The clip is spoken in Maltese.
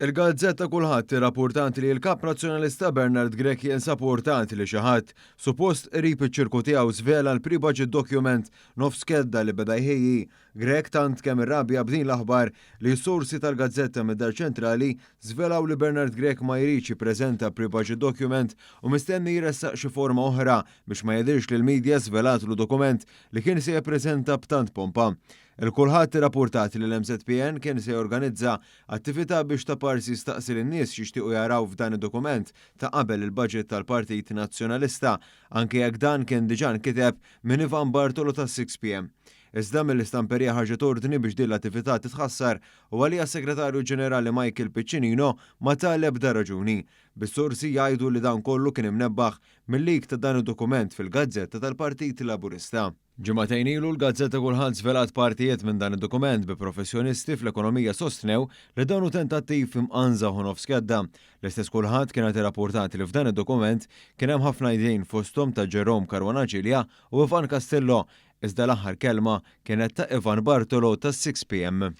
Il-Gazzetta kulħadd irrapportanti li l-Kap Nazzjonalista Bernard Grech jinsab importanti li xi ħadd suppost qrib iċ-ċirku tiegħu żvela l-pre-budget document nofs kedda li beda jħejji. Grech tant kemm irrabja b'din l-aħbar li s-sorsi tal-Gazzetta mid-Dar Ċentrali żvelaw li Bernard Grech ma jridx jippreżenta pre-budget document u mistenni jressaq xi forma oħra biex ma jidhirx li l-medja żvelatlu dokument li kien se jippreżenta b'tant pompa. Il-kulħadd irrapportat li l-MZPN kien se jorganizza attività biex ta' parsi staqsi lin-nies jixtiequ jaraw f'dan id-dokument ta' qabel il-budget tal-Partit Nazzjonalista anke jekk dan kien diġà nkiteb minn Ivan Bartolo tas-6 PM. Iżda mill-istamperija ħarġet ordni biex din l-attività titħassar u għalija Segretarju Ġenerali Michael Piccinino ma taleb da raġuni. Bis-sorsi jgħidu li dan kollu kien imnebbaħ mill-lik ta' dan id-dokument fil-Gazzetta tal-Partit Laburista. Ġimagħtejn ilu l-Gazzetta kulħadd żvelat partijiet minn dan id-dokument bi professjonisti fl-ekonomija sostnew li dawn tentattiv imqanżaw nofs kedda. L-istess kulħadd kienet irrapportati li f'dan id-dokument kien hemm ħafna idejn fosthom ta' Jerome Caruana Ġilja u Ivan Castello, iżda l-aħħar kelma kienet ta' Ivan Bartolo tas-6 PM.